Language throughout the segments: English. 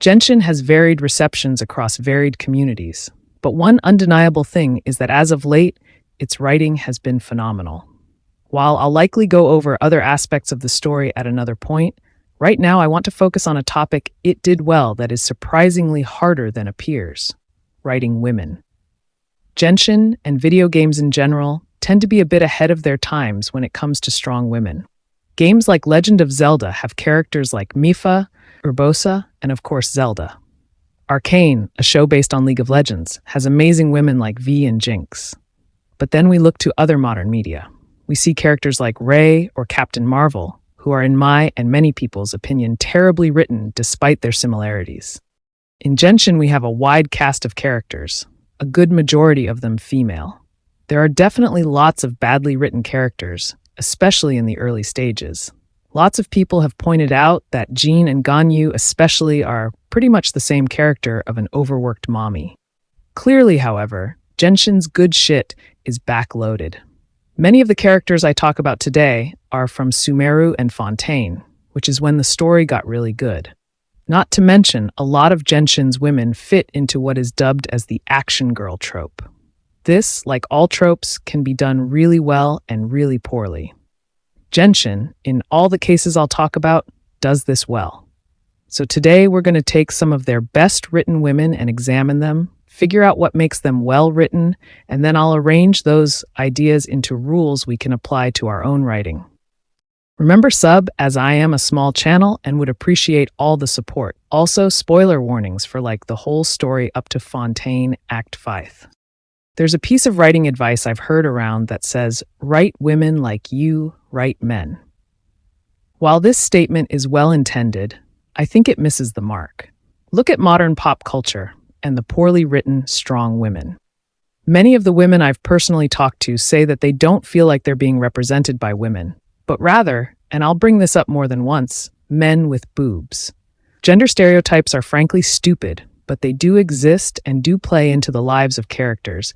Genshin has varied receptions across varied communities, but one undeniable thing is that as of late, its writing has been phenomenal. While I'll likely go over other aspects of the story at another point, right now I want to focus on a topic it did well that is surprisingly harder than appears: writing women. Genshin, and video games in general, tend to be a bit ahead of their times when it comes to strong women. Games like Legend of Zelda have characters like Mipha, Urbosa, and of course Zelda. Arcane, a show based on League of Legends, has amazing women like Vi and Jinx. But then we look to other modern media. We see characters like Rey or Captain Marvel, who are in my and many people's opinion terribly written despite their similarities. In Genshin we have a wide cast of characters, a good majority of them female. There are definitely lots of badly written characters, especially in the early stages. Lots of people have pointed out that Jean and Ganyu especially are pretty much the same character of an overworked mommy. Clearly, however, Genshin's good shit is backloaded. Many of the characters I talk about today are from Sumeru and Fontaine, which is when the story got really good. Not to mention, a lot of Genshin's women fit into what is dubbed as the action girl trope. This, like all tropes, can be done really well and really poorly. Genshin, in all the cases I'll talk about, does this well. So today we're going to take some of their best written women and examine them, figure out what makes them well written, and then I'll arrange those ideas into rules we can apply to our own writing. Remember sub, as I am a small channel and would appreciate all the support. Also, spoiler warnings for like the whole story up to Fontaine Act 5. There's a piece of writing advice I've heard around that says, write women like you write men. While this statement is well intended, I think it misses the mark. Look at modern pop culture and the poorly written, strong women. Many of the women I've personally talked to say that they don't feel like they're being represented by women, but rather, and I'll bring this up more than once, men with boobs. Gender stereotypes are frankly stupid, but they do exist and do play into the lives of characters.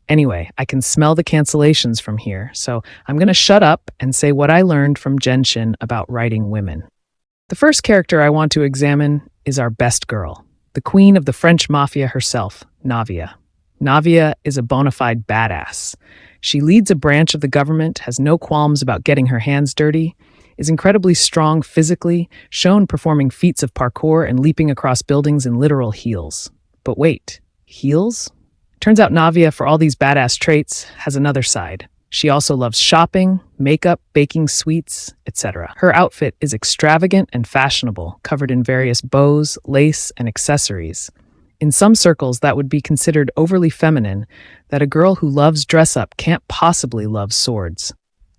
Anyway, I can smell the cancellations from here, so I'm going to shut up and say what I learned from Genshin about writing women. The first character I want to examine is our best girl, the queen of the French mafia herself, Navia. Navia is a bona fide badass. She leads a branch of the government, has no qualms about getting her hands dirty, is incredibly strong physically, shown performing feats of parkour and leaping across buildings in literal heels. But wait, heels? Turns out Navia, for all these badass traits, has another side. She also loves shopping, makeup, baking sweets, etc. Her outfit is extravagant and fashionable, covered in various bows, lace, and accessories. In some circles, that would be considered overly feminine, that a girl who loves dress-up can't possibly love swords.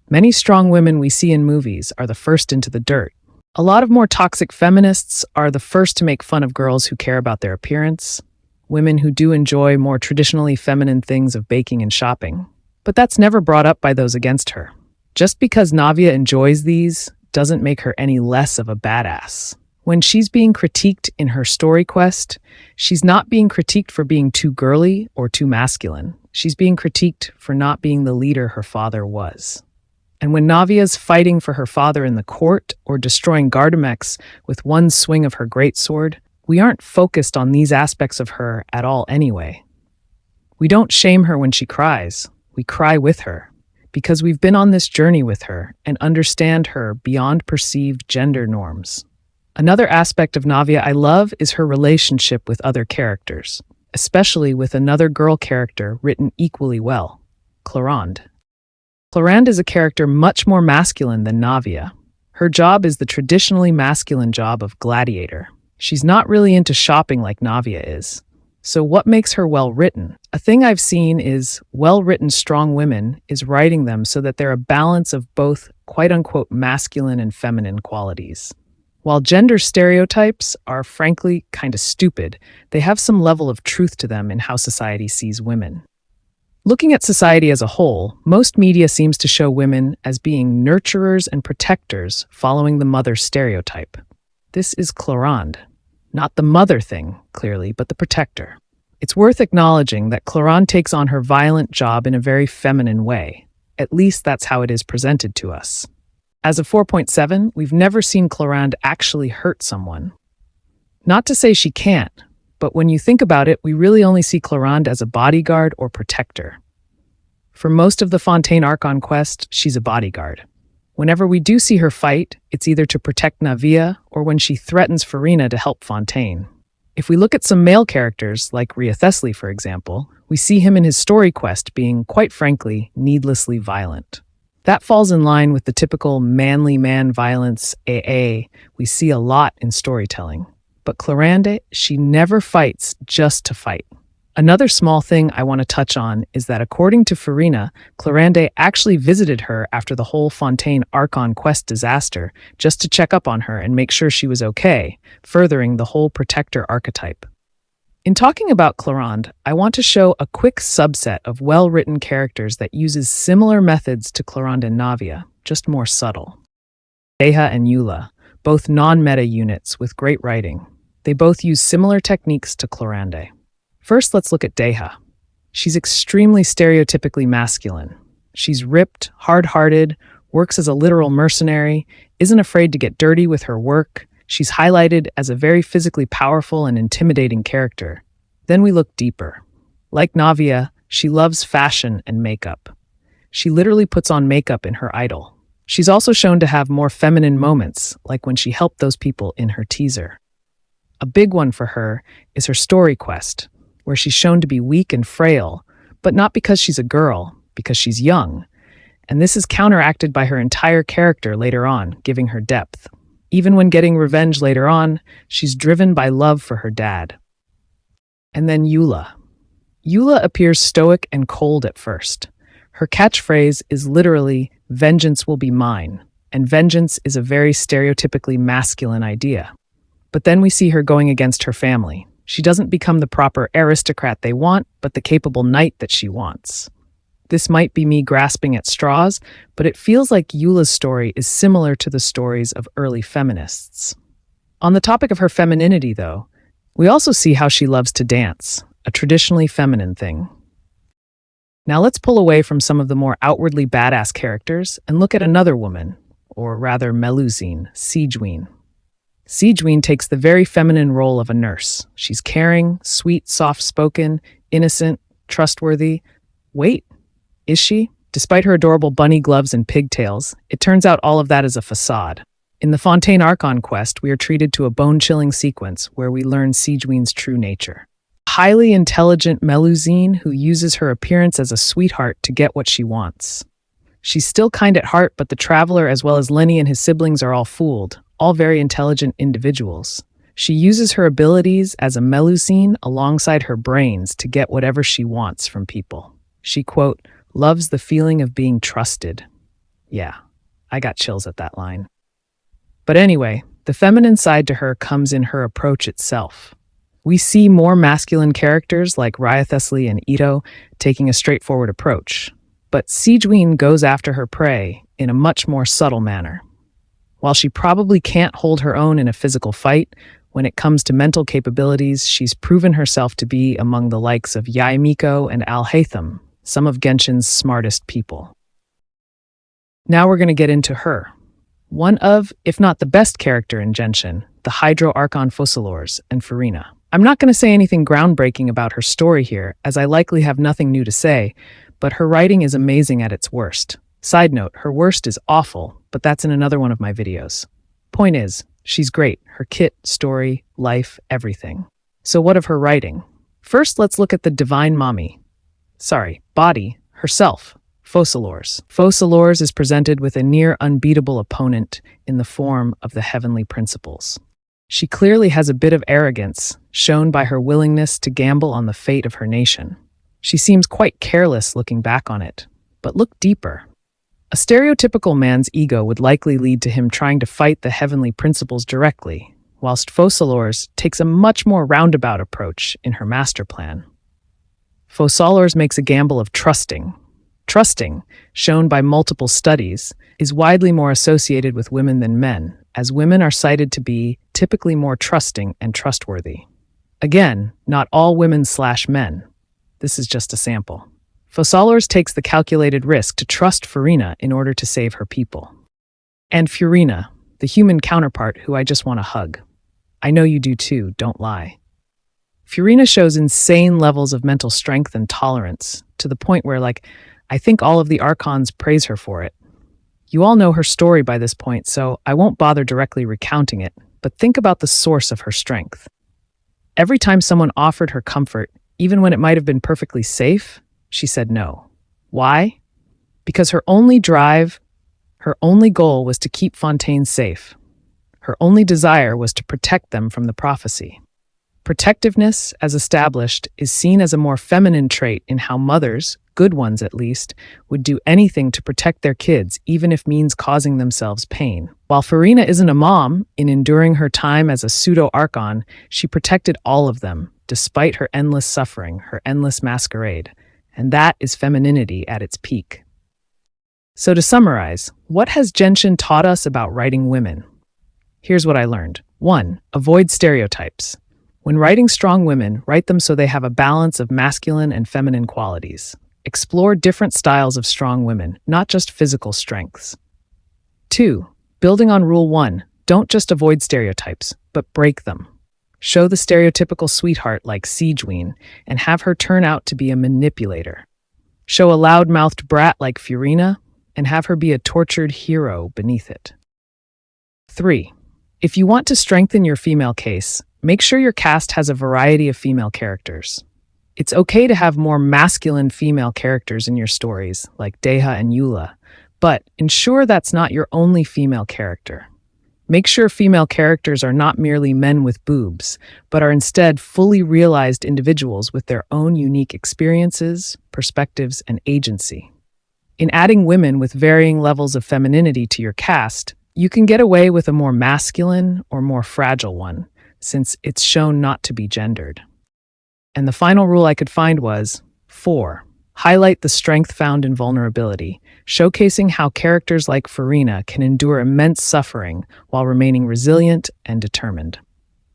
Many strong women we see in movies are the first into the dirt. A lot of more toxic feminists are the first to make fun of girls who care about their appearance, women who do enjoy more traditionally feminine things of baking and shopping. But that's never brought up by those against her. Just because Navia enjoys these doesn't make her any less of a badass. When she's being critiqued in her story quest, she's not being critiqued for being too girly or too masculine. She's being critiqued for not being the leader her father was. And when Navia's fighting for her father in the court or destroying Gardamex with one swing of her greatsword, we aren't focused on these aspects of her at all anyway. We don't shame her when she cries. We cry with her, because we've been on this journey with her and understand her beyond perceived gender norms. Another aspect of Navia I love is her relationship with other characters, especially with another girl character written equally well, Clorinde. Clorinde is a character much more masculine than Navia. Her job is the traditionally masculine job of gladiator. She's not really into shopping like Navia is. So what makes her well-written? A thing I've seen is well-written strong women is writing them so that they're a balance of both quote-unquote masculine and feminine qualities. While gender stereotypes are frankly kind of stupid, they have some level of truth to them in how society sees women. Looking at society as a whole, most media seems to show women as being nurturers and protectors following the mother stereotype. This is Clorinde. Not the mother thing, clearly, but the protector. It's worth acknowledging that Clorinde takes on her violent job in a very feminine way. At least that's how it is presented to us. As of 4.7, we've never seen Clorinde actually hurt someone. Not to say she can't, but when you think about it, we really only see Clarande as a bodyguard or protector. For most of the Fontaine Archon quest, she's a bodyguard. Whenever we do see her fight, it's either to protect Navia or when she threatens Fiorina to help Fontaine. If we look at some male characters, like Rhea for example, we see him in his story quest being, quite frankly, needlessly violent. That falls in line with the typical manly man violence AA we see a lot in storytelling. But Clarande, she never fights just to fight. Another small thing I want to touch on is that according to Fiorina, Clarande actually visited her after the whole Fontaine Archon quest disaster just to check up on her and make sure she was okay, furthering the whole protector archetype. In talking about Clarande, I want to show a quick subset of well-written characters that uses similar methods to Clarande and Navia, just more subtle. Deha and Eula, both non-meta units with great writing. They both use similar techniques to Clarande. First, let's look at Deha. She's extremely stereotypically masculine. She's ripped, hard-hearted, works as a literal mercenary, isn't afraid to get dirty with her work. She's highlighted as a very physically powerful and intimidating character. Then we look deeper. Like Navia, she loves fashion and makeup. She literally puts on makeup in her idol. She's also shown to have more feminine moments, like when she helped those people in her teaser. A big one for her is her story quest, where she's shown to be weak and frail, but not because she's a girl, because she's young. And this is counteracted by her entire character later on, giving her depth. Even when getting revenge later on, she's driven by love for her dad. And then Eula. Eula appears stoic and cold at first. Her catchphrase is literally, "Vengeance will be mine," and vengeance is a very stereotypically masculine idea. But then we see her going against her family. She doesn't become the proper aristocrat they want, but the capable knight that she wants. This might be me grasping at straws, but it feels like Eula's story is similar to the stories of early feminists. On the topic of her femininity, though, we also see how she loves to dance, a traditionally feminine thing. Now let's pull away from some of the more outwardly badass characters and look at another woman, or rather Melusine, Sigewinne. Sigewinne takes the very feminine role of a nurse. She's caring, sweet, soft-spoken, innocent, trustworthy. Wait, is she? Despite her adorable bunny gloves and pigtails, it turns out all of that is a facade. In the Fontaine Archon quest, we are treated to a bone-chilling sequence where we learn Sigewinne's true nature. Highly intelligent Melusine who uses her appearance as a sweetheart to get what she wants. She's still kind at heart, but the Traveler as well as Lenny and his siblings are all fooled, all very intelligent individuals. She uses her abilities as a Melusine alongside her brains to get whatever she wants from people. She, quote, loves the feeling of being trusted. Yeah, I got chills at that line. But anyway, the feminine side to her comes in her approach itself. We see more masculine characters like Rhea and Ito taking a straightforward approach, but Sigewinne goes after her prey in a much more subtle manner. While she probably can't hold her own in a physical fight, when it comes to mental capabilities, she's proven herself to be among the likes of Yaemiko and Al-Haytham, some of Genshin's smartest people. Now we're going to get into her. One of, if not the best character in Genshin, the Hydro Archon Focalors and Fiorina. I'm not going to say anything groundbreaking about her story here, as I likely have nothing new to say, but her writing is amazing at its worst. Side note, her worst is awful, but that's in another one of my videos. Point is, she's great. Her kit, story, life, everything. So what of her writing? First, let's look at the divine body, herself, Focalors. Focalors is presented with a near unbeatable opponent in the form of the heavenly principles. She clearly has a bit of arrogance, shown by her willingness to gamble on the fate of her nation. She seems quite careless looking back on it, but look deeper. A stereotypical man's ego would likely lead to him trying to fight the heavenly principles directly, whilst Focalors takes a much more roundabout approach in her master plan. Focalors makes a gamble of trusting. Trusting, shown by multiple studies, is widely more associated with women than men, as women are cited to be typically more trusting and trustworthy. Again, not all women/men. This is just a sample. Focalors takes the calculated risk to trust Fiorina in order to save her people. And Fiorina, the human counterpart who I just want to hug. I know you do too, don't lie. Fiorina shows insane levels of mental strength and tolerance, to the point where, I think all of the Archons praise her for it. You all know her story by this point, so I won't bother directly recounting it, but think about the source of her strength. Every time someone offered her comfort, even when it might have been perfectly safe, she said no. Why? Because her only drive, her only goal was to keep Fontaine safe. Her only desire was to protect them from the prophecy. Protectiveness, as established, is seen as a more feminine trait in how mothers, good ones at least, would do anything to protect their kids, even if means causing themselves pain. While Fiorina isn't a mom, in enduring her time as a pseudo-archon, she protected all of them, despite her endless suffering, her endless masquerade. And that is femininity at its peak. So to summarize, what has Genshin taught us about writing women? Here's what I learned. 1. Avoid stereotypes. When writing strong women, write them so they have a balance of masculine and feminine qualities. Explore different styles of strong women, not just physical strengths. 2. Building on Rule 1, don't just avoid stereotypes, but break them. Show the stereotypical sweetheart like Siegeween and have her turn out to be a manipulator. Show a loud-mouthed brat like Fiorina and have her be a tortured hero beneath it. 3. If you want to strengthen your female case, make sure your cast has a variety of female characters. It's okay to have more masculine female characters in your stories, like Deha and Eula, but ensure that's not your only female character. Make sure female characters are not merely men with boobs, but are instead fully realized individuals with their own unique experiences, perspectives, and agency. In adding women with varying levels of femininity to your cast, you can get away with a more masculine or more fragile one, since it's shown not to be gendered. And the final rule I could find was 4. Highlight the strength found in vulnerability, showcasing how characters like Fiorina can endure immense suffering while remaining resilient and determined.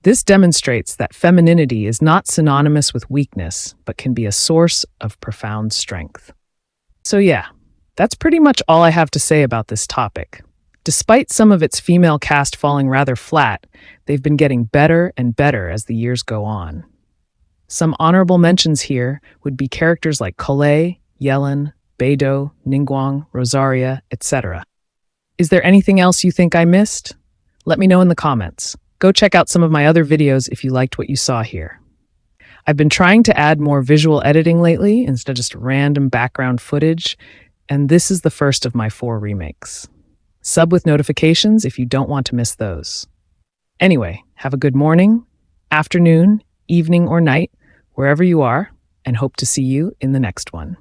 This demonstrates that femininity is not synonymous with weakness, but can be a source of profound strength. So yeah, that's pretty much all I have to say about this topic. Despite some of its female cast falling rather flat, they've been getting better and better as the years go on. Some honorable mentions here would be characters like Colette, Yellen, Beidou, Ningguang, Rosaria, etc. Is there anything else you think I missed? Let me know in the comments. Go check out some of my other videos if you liked what you saw here. I've been trying to add more visual editing lately instead of just random background footage, and this is the first of my 4 remakes. Sub with notifications if you don't want to miss those. Anyway, have a good morning, afternoon, evening, or night, wherever you are, and hope to see you in the next one.